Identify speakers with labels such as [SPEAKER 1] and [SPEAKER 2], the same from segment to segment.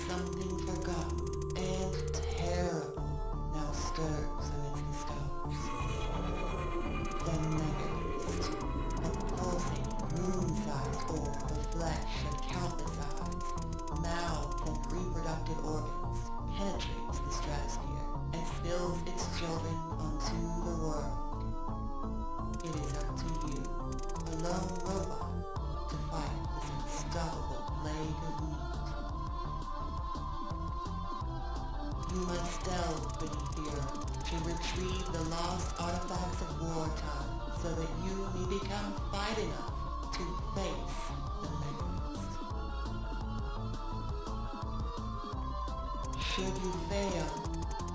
[SPEAKER 1] something forgotten and terrible now stirs amidst the stars. The Mega-Beast, a pulsating, moon-sized orb of flesh and countless eyes, mouths and reproductive organs, penetrates the stratosphere and spills its children onto the world. It is up to you, a lone robot, to fight this unstoppable plague of meat. You must delve beneath the earth to retrieve the lost artifacts of wartime so that you may become fight enough to face the Mega-Beast. Should you fail,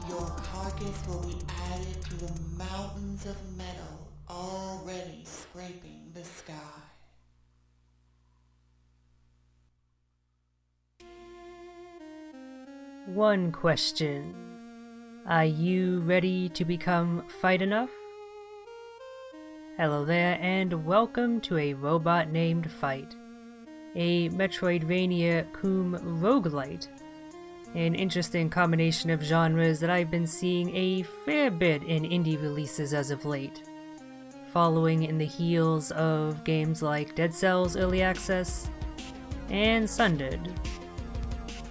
[SPEAKER 1] your carcass will be added to the mountains of metal already scraping the sky.
[SPEAKER 2] One question. Are you ready to become fight enough? Hello there and welcome to a robot named Fight, a Metroidvania-Roguelite. An interesting combination of genres that I've been seeing a fair bit in indie releases as of late, following in the heels of games like Dead Cells Early Access and Sundered.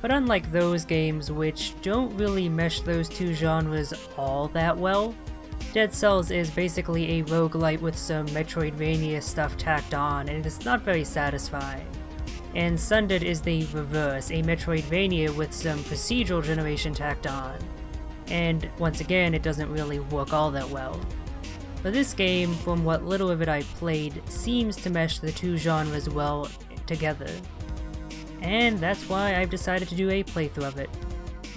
[SPEAKER 2] But unlike those games which don't really mesh those two genres all that well, Dead Cells is basically a roguelite with some Metroidvania stuff tacked on, and it's not very satisfying. And Sundered is the reverse, a Metroidvania with some procedural generation tacked on. And once again, it doesn't really work all that well. But this game, from what little of it I played, seems to mesh the two genres well together. And that's why I've decided to do a playthrough of it.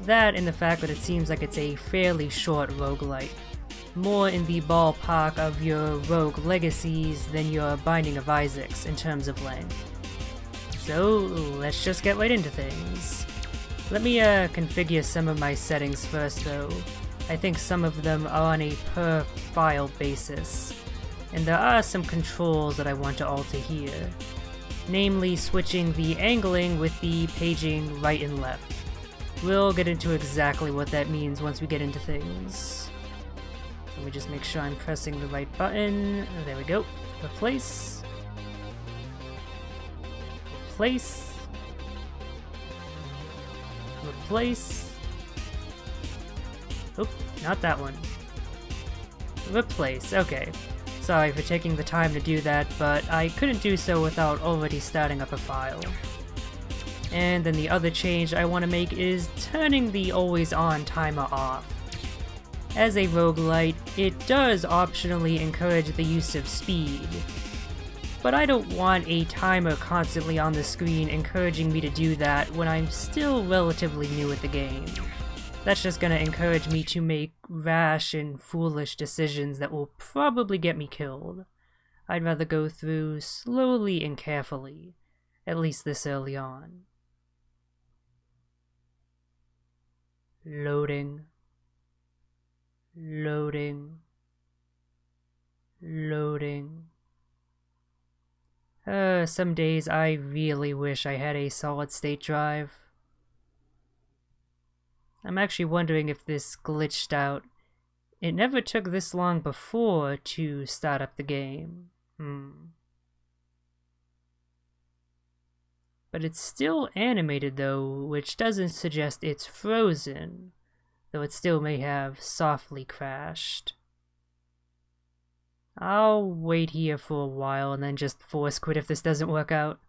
[SPEAKER 2] That and the fact that it seems like it's a fairly short roguelite. More in the ballpark of your Rogue Legacies than your Binding of Isaacs in terms of length. So let's just get right into things. Let me configure some of my settings first though. I think some of them are on a per file basis, and there are some controls that I want to alter here. Namely switching the angling with the paging right and left. We'll get into exactly what that means once we get into things. Let me just make sure I'm pressing the right button. There we go. Replace. Replace. Replace. Oop, not that one. Replace, okay. Sorry for taking the time to do that, but I couldn't do so without already starting up a file. And then the other change I want to make is turning the always on timer off. As a roguelite, it does optionally encourage the use of speed, but I don't want a timer constantly on the screen encouraging me to do that when I'm still relatively new at the game. That's just gonna encourage me to make rash and foolish decisions that will probably get me killed. I'd rather go through slowly and carefully, at least this early on. Loading. Loading. Loading. Some days I really wish I had a solid-state drive. I'm actually wondering if this glitched out. It never took this long before to start up the game. But it's still animated though, which doesn't suggest it's frozen, though it still may have softly crashed. I'll wait here for a while and then just force quit if this doesn't work out.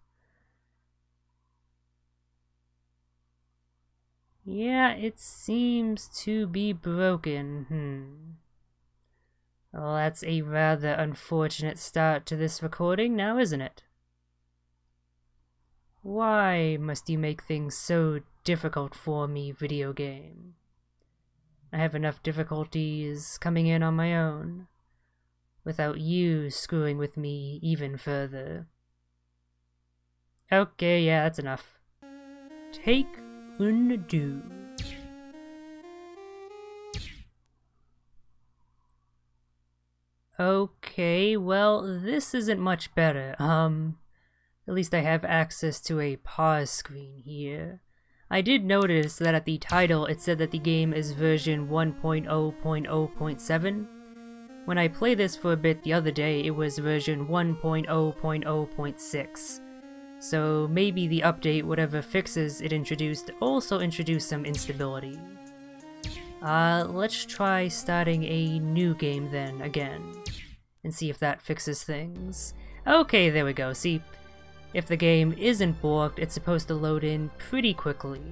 [SPEAKER 2] Yeah, it seems to be broken. Well, that's a rather unfortunate start to this recording now, isn't it? Why must you make things so difficult for me, video game? I have enough difficulties coming in on my own, without you screwing with me even further. Okay, yeah, that's enough. Take undo. Okay, well, this isn't much better. At least I have access to a pause screen here. I did notice that at the title it said that the game is version 1.0.0.7. When I played this for a bit the other day, it was version 1.0.0.6. So maybe the update, whatever fixes it introduced, also introduced some instability. Let's try starting a new game then, again, and see if that fixes things. Okay, there we go. See, if the game isn't borked, it's supposed to load in pretty quickly.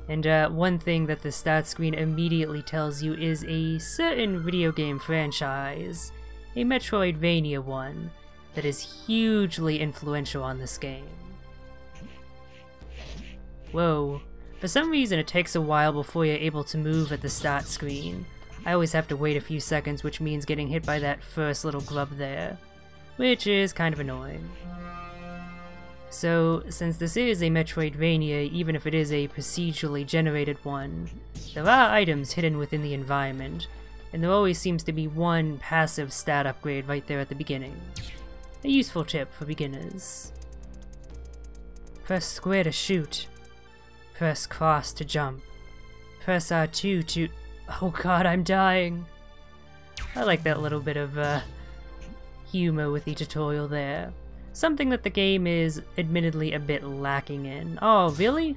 [SPEAKER 2] And one thing that the start screen immediately tells you is a certain video game franchise, a Metroidvania one, that is hugely influential on this game. Whoa. For some reason it takes a while before you're able to move at the start screen. I always have to wait a few seconds, which means getting hit by that first little grub there, which is kind of annoying. So, since this is a Metroidvania, even if it is a procedurally generated one, there are items hidden within the environment, and there always seems to be one passive stat upgrade right there at the beginning. A useful tip for beginners. Press square to shoot. Press cross to jump. Press R2 to... Oh god, I'm dying! I like that little bit of humor with the tutorial there. Something that the game is admittedly a bit lacking in. Oh, really?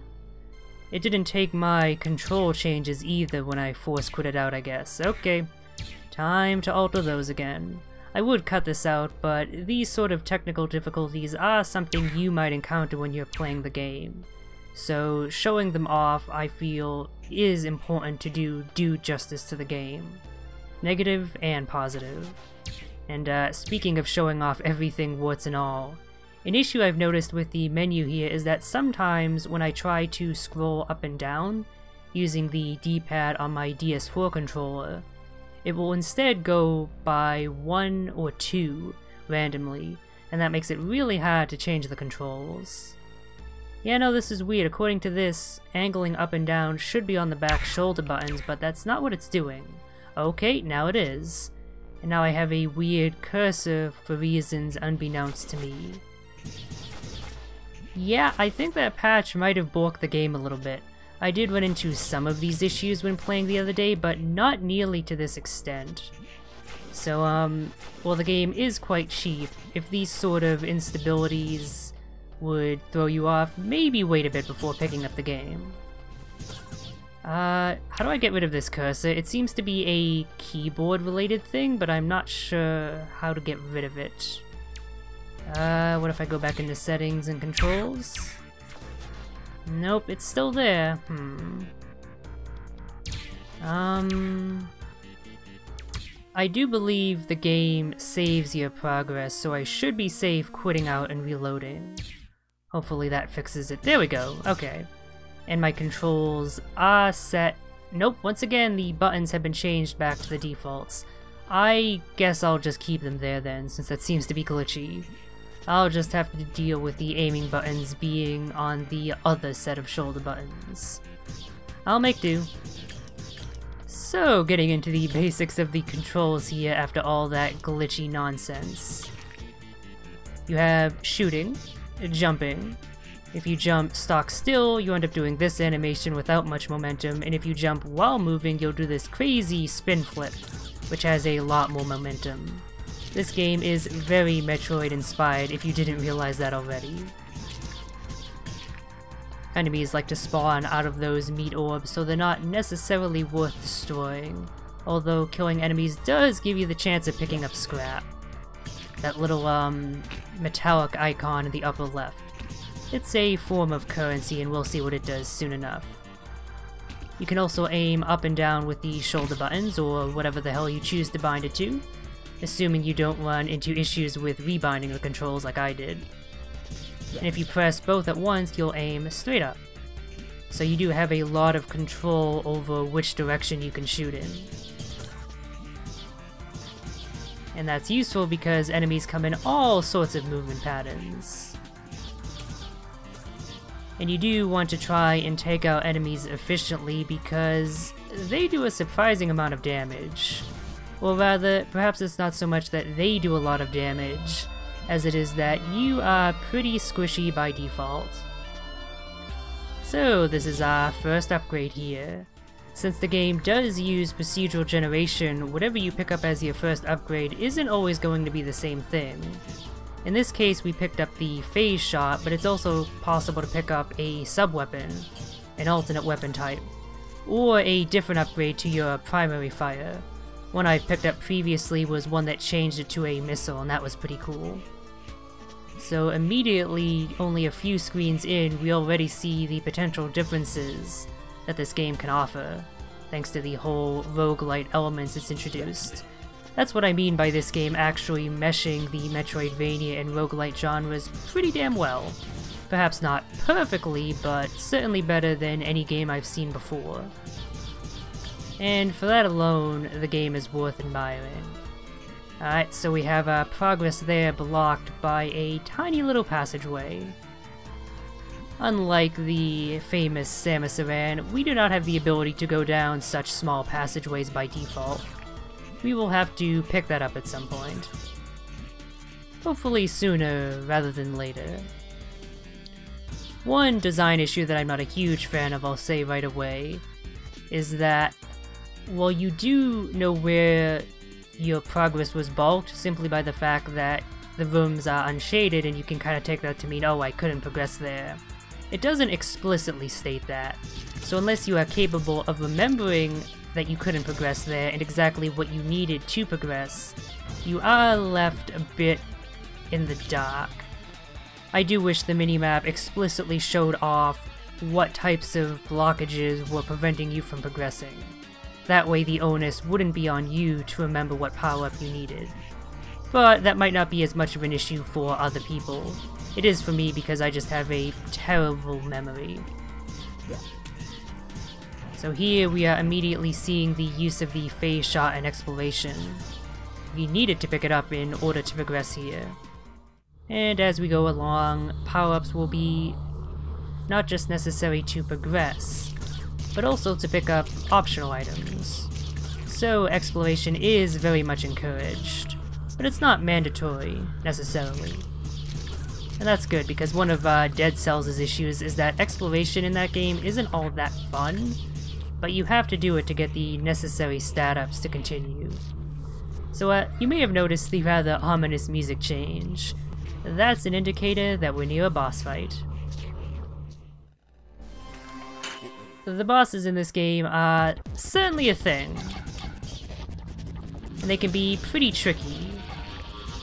[SPEAKER 2] It didn't take my control changes either when I force quit it out, I guess. Okay, time to alter those again. I would cut this out, but these sort of technical difficulties are something you might encounter when you're playing the game. So showing them off, I feel, is important to do due justice to the game. Negative and positive. And speaking of showing off everything warts and all, an issue I've noticed with the menu here is that sometimes when I try to scroll up and down using the D-pad on my DS4 controller, it will instead go by 1 or 2 randomly, and that makes it really hard to change the controls. Yeah, no, this is weird. According to this, angling up and down should be on the back shoulder buttons, but that's not what it's doing. Okay, now it is. And now I have a weird cursor for reasons unbeknownst to me. Yeah, I think that patch might have borked the game a little bit. I did run into some of these issues when playing the other day, but not nearly to this extent. So, while the game is quite cheap, if these sort of instabilities would throw you off, maybe wait a bit before picking up the game. How do I get rid of this cursor? It seems to be a keyboard-related thing, but I'm not sure how to get rid of it. What if I go back into settings and controls? Nope, it's still there. I do believe the game saves your progress, so I should be safe quitting out and reloading. Hopefully that fixes it. There we go, okay. And my controls are set. Nope, once again the buttons have been changed back to the defaults. I guess I'll just keep them there then, since that seems to be glitchy. I'll just have to deal with the aiming buttons being on the other set of shoulder buttons. I'll make do. So, getting into the basics of the controls here after all that glitchy nonsense. You have shooting, jumping. If you jump stock still, you end up doing this animation without much momentum, and if you jump while moving, you'll do this crazy spin flip, which has a lot more momentum. This game is very Metroid inspired if you didn't realize that already. Enemies like to spawn out of those meat orbs, so they're not necessarily worth destroying, although killing enemies does give you the chance of picking up scrap. That little metallic icon in the upper left. It's a form of currency, and we'll see what it does soon enough. You can also aim up and down with the shoulder buttons, or whatever the hell you choose to bind it to, assuming you don't run into issues with rebinding the controls like I did. And if you press both at once, you'll aim straight up. So you do have a lot of control over which direction you can shoot in. And that's useful because enemies come in all sorts of movement patterns. And you do want to try and take out enemies efficiently because they do a surprising amount of damage. Or rather, perhaps it's not so much that they do a lot of damage, as it is that you are pretty squishy by default. So this is our first upgrade here. Since the game does use procedural generation, whatever you pick up as your first upgrade isn't always going to be the same thing. In this case we picked up the phase shot, but it's also possible to pick up a sub-weapon, an alternate weapon type, or a different upgrade to your primary fire. One I picked up previously was one that changed it to a missile, and that was pretty cool. So immediately, only a few screens in, we already see the potential differences that this game can offer, thanks to the whole roguelite elements it's introduced. That's what I mean by this game actually meshing the Metroidvania and roguelite genres pretty damn well. Perhaps not perfectly, but certainly better than any game I've seen before. And for that alone, the game is worth admiring. Alright, so we have progress there blocked by a tiny little passageway. Unlike the famous Samus Aran, we do not have the ability to go down such small passageways by default. We will have to pick that up at some point. Hopefully sooner rather than later. One design issue that I'm not a huge fan of, I'll say right away, is that while you do know where your progress was bulked simply by the fact that the rooms are unshaded and you can kind of take that to mean, oh, I couldn't progress there, it doesn't explicitly state that. So unless you are capable of remembering that you couldn't progress there and exactly what you needed to progress, you are left a bit in the dark. I do wish the minimap explicitly showed off what types of blockages were preventing you from progressing. That way the onus wouldn't be on you to remember what power-up you needed. But that might not be as much of an issue for other people. It is for me because I just have a terrible memory. So here we are immediately seeing the use of the phase shot and exploration. We needed to pick it up in order to progress here. And as we go along, power-ups will be not just necessary to progress, but also to pick up optional items. So exploration is very much encouraged, but it's not mandatory, necessarily. And that's good, because one of Dead Cells' issues is that exploration in that game isn't all that fun, but you have to do it to get the necessary stat-ups to continue. So you may have noticed the rather ominous music change. That's an indicator that we're near a boss fight. The bosses in this game are certainly a thing, and they can be pretty tricky.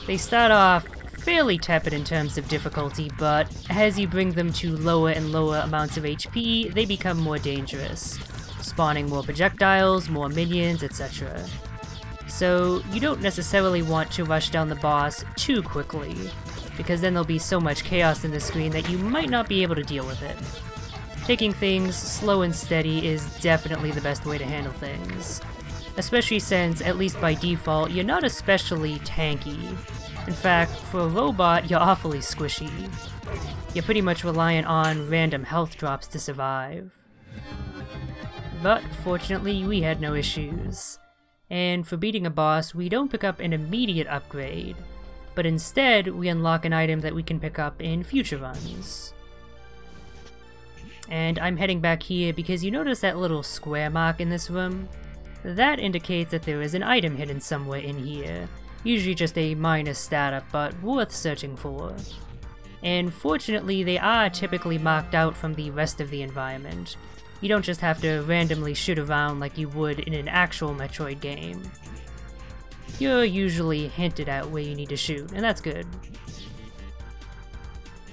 [SPEAKER 2] They start off fairly tepid in terms of difficulty, but as you bring them to lower and lower amounts of HP, they become more dangerous, spawning more projectiles, more minions, etc. So you don't necessarily want to rush down the boss too quickly, because then there'll be so much chaos in the screen that you might not be able to deal with it. Taking things slow and steady is definitely the best way to handle things, especially since, at least by default, you're not especially tanky. In fact, for a robot, you're awfully squishy. You're pretty much reliant on random health drops to survive. But fortunately, we had no issues. And for beating a boss, we don't pick up an immediate upgrade, but instead we unlock an item that we can pick up in future runs. And I'm heading back here because you notice that little square mark in this room? That indicates that there is an item hidden somewhere in here, usually just a minor stat-up, but worth searching for. And fortunately, they are typically marked out from the rest of the environment. You don't just have to randomly shoot around like you would in an actual Metroid game. You're usually hinted at where you need to shoot, and that's good.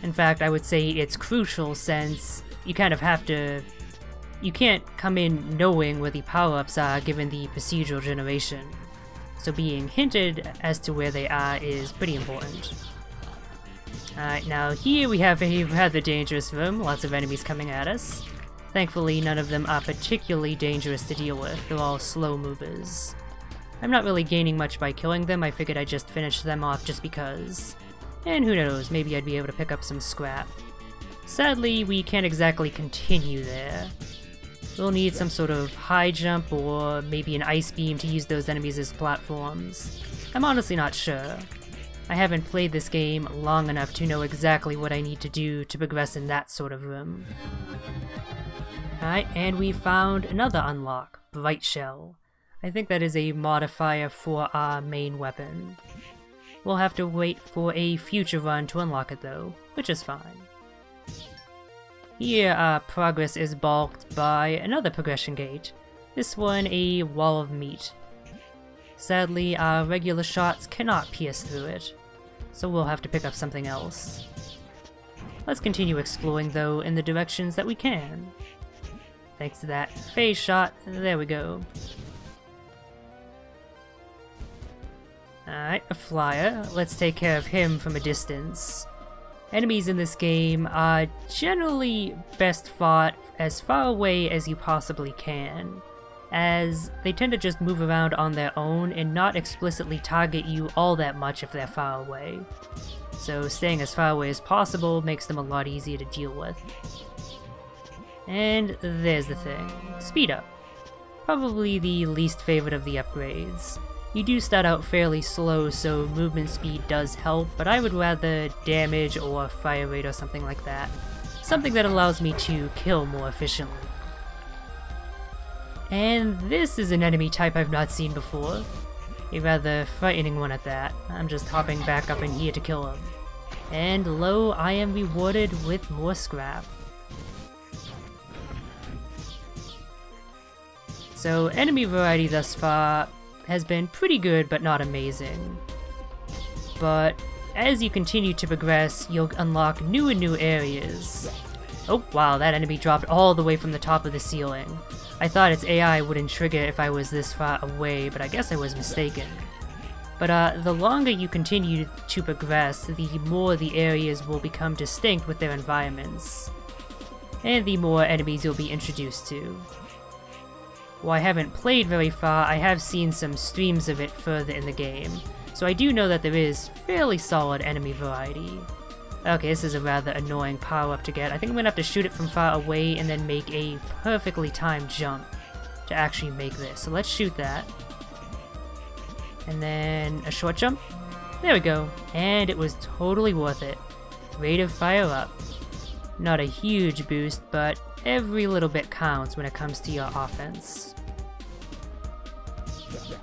[SPEAKER 2] In fact, I would say it's crucial since you kind of have to... You can't come in knowing where the power-ups are given the procedural generation. So being hinted as to where they are is pretty important. Alright, now here we have a rather dangerous room, lots of enemies coming at us. Thankfully, none of them are particularly dangerous to deal with, they're all slow movers. I'm not really gaining much by killing them, I figured I'd just finish them off just because. And who knows, maybe I'd be able to pick up some scrap. Sadly, we can't exactly continue there. We'll need some sort of high jump or maybe an ice beam to use those enemies as platforms. I'm honestly not sure. I haven't played this game long enough to know exactly what I need to do to progress in that sort of room. Alright, and we found another unlock, Bright Shell. I think that is a modifier for our main weapon. We'll have to wait for a future run to unlock it though, which is fine. Here our progress is balked by another progression gate, this one a wall of meat. Sadly, our regular shots cannot pierce through it, so we'll have to pick up something else. Let's continue exploring though in the directions that we can. Thanks to that phase shot, there we go. Alright, a flyer. Let's take care of him from a distance. Enemies in this game are generally best fought as far away as you possibly can, as they tend to just move around on their own and not explicitly target you all that much if they're far away. So staying as far away as possible makes them a lot easier to deal with. And there's the thing. Speed up. Probably the least favorite of the upgrades. You do start out fairly slow, so movement speed does help, but I would rather damage or fire rate or something like that. Something that allows me to kill more efficiently. And this is an enemy type I've not seen before. A rather frightening one at that. I'm just hopping back up in here to kill him. And lo, I am rewarded with more scrap. So enemy variety thus far has been pretty good but not amazing. But as you continue to progress, you'll unlock new and new areas. Oh wow, that enemy dropped all the way from the top of the ceiling. I thought its AI wouldn't trigger if I was this far away, but I guess I was mistaken. But the longer you continue to progress, the more the areas will become distinct with their environments. And the more enemies you'll be introduced to. While I haven't played very far, I have seen some streams of it further in the game, so I do know that there is fairly solid enemy variety. Okay, this is a rather annoying power-up to get. I think I'm gonna have to shoot it from far away and then make a perfectly timed jump to actually make this. So let's shoot that. And then a short jump. There we go. And it was totally worth it. Rate of fire up. Not a huge boost, but every little bit counts when it comes to your offense.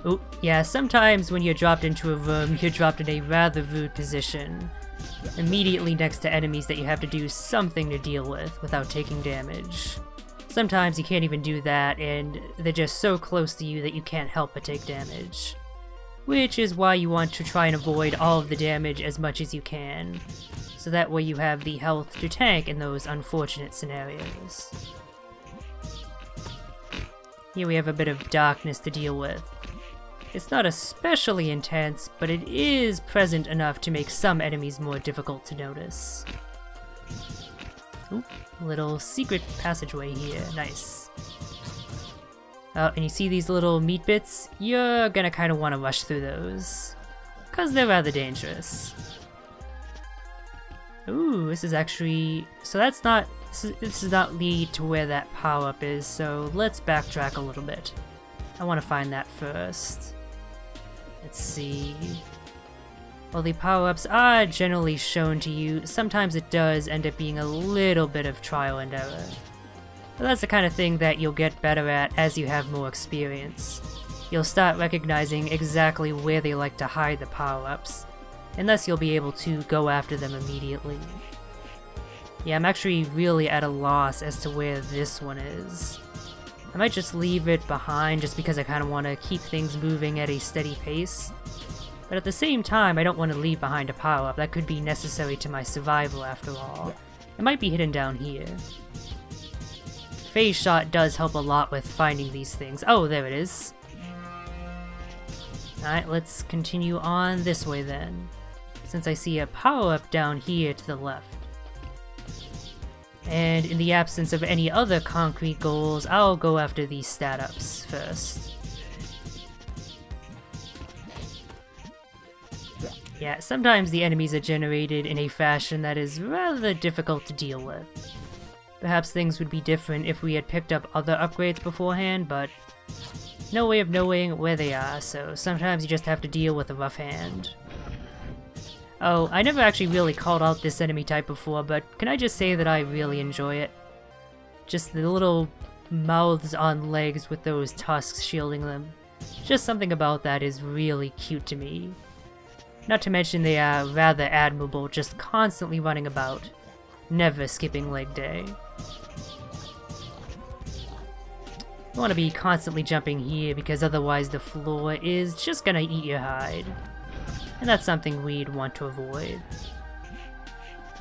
[SPEAKER 2] Ooh, yeah, sometimes when you're dropped into a room, you're dropped in a rather rude position. Immediately next to enemies that you have to do something to deal with without taking damage. Sometimes you can't even do that, and they're just so close to you that you can't help but take damage. Which is why you want to try and avoid all of the damage as much as you can. So that way you have the health to tank in those unfortunate scenarios. Here we have a bit of darkness to deal with. It's not especially intense, but it is present enough to make some enemies more difficult to notice. Ooh, little secret passageway here, nice. Oh, and you see these little meat bits? You're gonna kinda wanna rush through those, 'cause they're rather dangerous. Ooh, this is actually... so that's not... this does not lead to where that power-up is, so let's backtrack a little bit. I want to find that first. Let's see... while the power-ups are generally shown to you, sometimes it does end up being a little bit of trial and error. But that's the kind of thing that you'll get better at as you have more experience. You'll start recognizing exactly where they like to hide the power-ups, and thus you'll be able to go after them immediately. Yeah, I'm actually really at a loss as to where this one is. I might just leave it behind just because I kind of want to keep things moving at a steady pace. But at the same time, I don't want to leave behind a power-up that could be necessary to my survival after all. It might be hidden down here. Phase shot does help a lot with finding these things. Oh, there it is. Alright, let's continue on this way then, since I see a power-up down here to the left. And in the absence of any other concrete goals, I'll go after these stat-ups first. Yeah, sometimes the enemies are generated in a fashion that is rather difficult to deal with. Perhaps things would be different if we had picked up other upgrades beforehand, but no way of knowing where they are, so sometimes you just have to deal with a rough hand. Oh, I never actually really called out this enemy type before, but can I just say that I really enjoy it? Just the little mouths on legs with those tusks shielding them. Just something about that is really cute to me. Not to mention they are rather admirable, just constantly running about, never skipping leg day. You want to be constantly jumping here because otherwise the floor is just gonna eat your hide. And that's something we'd want to avoid.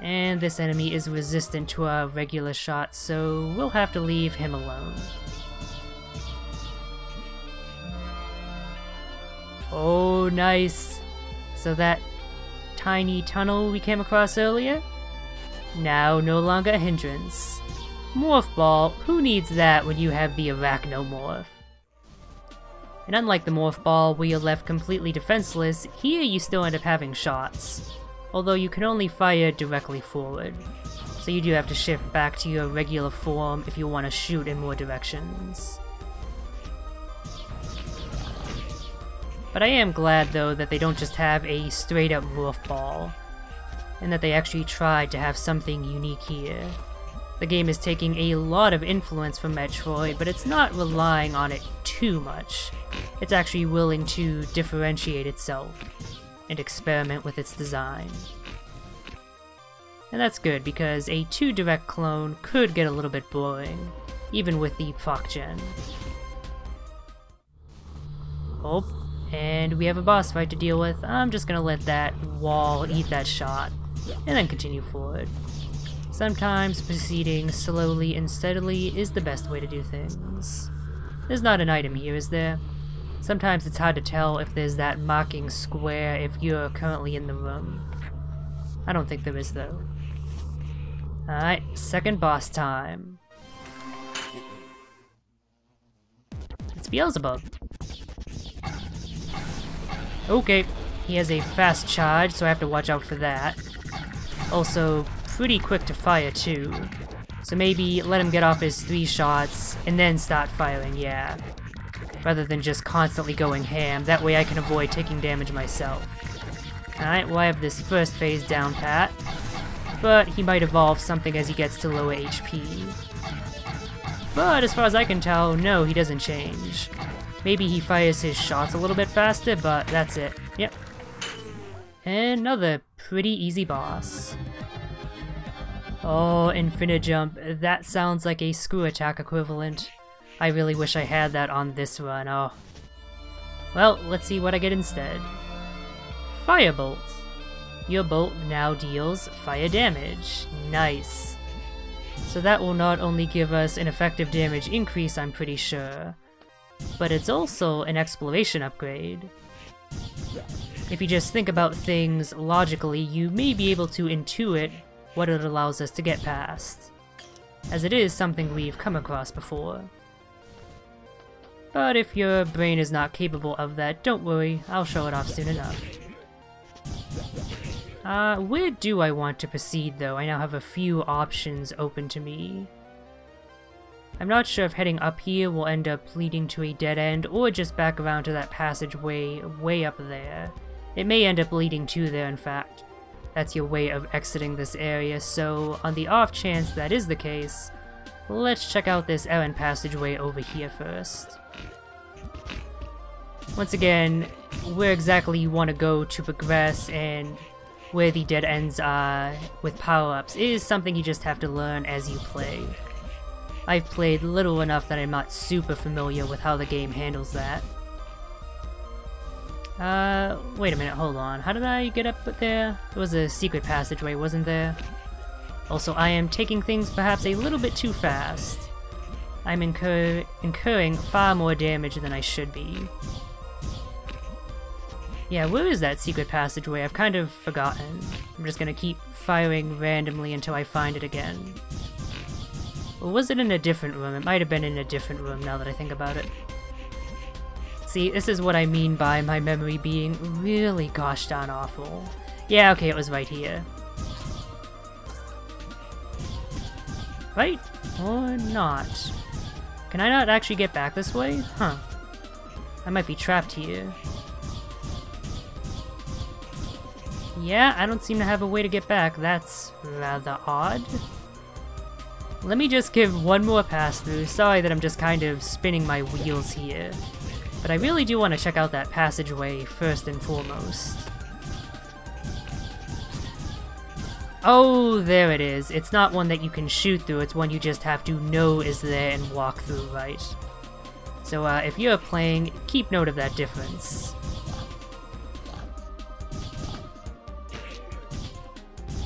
[SPEAKER 2] And this enemy is resistant to our regular shots, so we'll have to leave him alone. Oh, nice! So that tiny tunnel we came across earlier? Now no longer a hindrance. Morph Ball, who needs that when you have the Arachnomorph? And unlike the Morph Ball where you're left completely defenseless, here you still end up having shots. Although you can only fire directly forward. So you do have to shift back to your regular form if you want to shoot in more directions. But I am glad though that they don't just have a straight up Morph Ball, and that they actually tried to have something unique here. The game is taking a lot of influence from Metroid, but it's not relying on it too much. It's actually willing to differentiate itself and experiment with its design. And that's good, because a too direct clone could get a little bit boring, even with the proc gen. Oh, and we have a boss fight to deal with. I'm just gonna let that wall eat that shot, and then continue forward. Sometimes proceeding slowly and steadily is the best way to do things. There's not an item here, is there? Sometimes it's hard to tell if there's that marking square if you're currently in the room. I don't think there is though. Alright, second boss time. It's Beelzebub. Okay, he has a fast charge, so I have to watch out for that. Also, pretty quick to fire too. So maybe let him get off his 3 shots and then start firing, yeah. Rather than just constantly going ham, that way I can avoid taking damage myself. Alright, well I have this first phase down pat, but he might evolve something as he gets to lower HP. But as far as I can tell, no, he doesn't change. Maybe he fires his shots a little bit faster, but that's it. Yep. Another pretty easy boss. Oh, Infinite Jump. That sounds like a Screw Attack equivalent. I really wish I had that on this run, oh. Well, let's see what I get instead. Firebolt. Your bolt now deals fire damage. Nice. So that will not only give us an effective damage increase, I'm pretty sure, but it's also an exploration upgrade. If you just think about things logically, you may be able to intuit what it allows us to get past, as it is something we've come across before. But if your brain is not capable of that, don't worry, I'll show it off soon enough. Where do I want to proceed though? I now have a few options open to me. I'm not sure if heading up here will end up leading to a dead end, or just back around to that passageway way up there. It may end up leading to there, in fact. That's your way of exiting this area, so on the off chance that is the case, let's check out this errand passageway over here first. Once again, where exactly you want to go to progress and where the dead ends are with power-ups is something you just have to learn as you play. I've played little enough that I'm not super familiar with how the game handles that. Wait a minute, hold on. How did I get up there? There was a secret passageway, wasn't there? Also, I am taking things perhaps a little bit too fast. I'm incurring far more damage than I should be. Yeah, where is that secret passageway? I've kind of forgotten. I'm just gonna keep firing randomly until I find it again. Or was it in a different room? It might have been in a different room now that I think about it. See, this is what I mean by my memory being really gosh darn awful. Yeah, okay, it was right here. Right? Or not? Can I not actually get back this way? Huh. I might be trapped here. Yeah, I don't seem to have a way to get back. That's rather odd. Let me just give one more pass through. Sorry that I'm just kind of spinning my wheels here. But I really do want to check out that passageway first and foremost. Oh, there it is. It's not one that you can shoot through, it's one you just have to know is there and walk through, right? So if you're playing, keep note of that difference.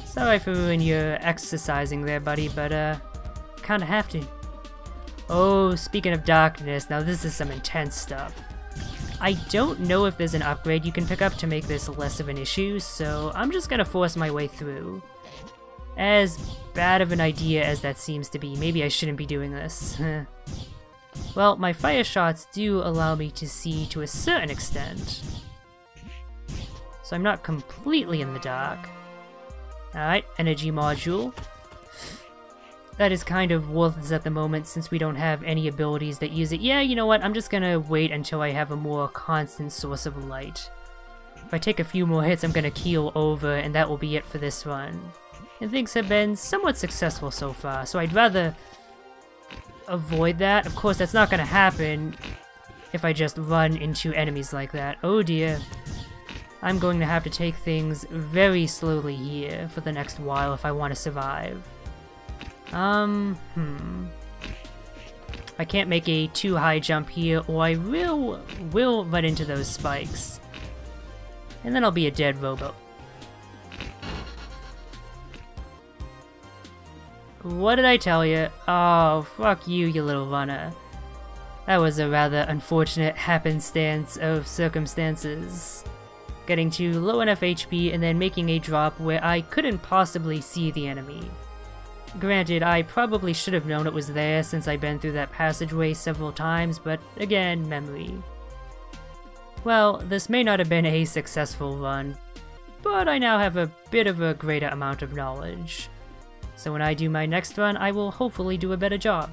[SPEAKER 2] Sorry for ruining your exercising there, buddy, but kinda have to. Oh, speaking of darkness, now this is some intense stuff. I don't know if there's an upgrade you can pick up to make this less of an issue, so I'm just gonna force my way through. As bad of an idea as that seems to be, maybe I shouldn't be doing this. Well, my fire shots do allow me to see to a certain extent, so I'm not completely in the dark. Alright, energy module. That is kind of worthless at the moment since we don't have any abilities that use it. Yeah, you know what, I'm just gonna wait until I have a more constant source of light. If I take a few more hits, I'm gonna keel over, and that will be it for this run. And things have been somewhat successful so far, so I'd rather avoid that. Of course, that's not gonna happen if I just run into enemies like that. Oh dear. I'm going to have to take things very slowly here for the next while if I want to survive. I can't make a too high jump here, or I will run into those spikes. And then I'll be a dead robot. What did I tell you? Oh, fuck you, you little runner. That was a rather unfortunate happenstance of circumstances. Getting to low enough HP and then making a drop where I couldn't possibly see the enemy. Granted, I probably should have known it was there since I've been through that passageway several times, but again, memory. Well, this may not have been a successful run, but I now have a bit of a greater amount of knowledge. So when I do my next run, I will hopefully do a better job.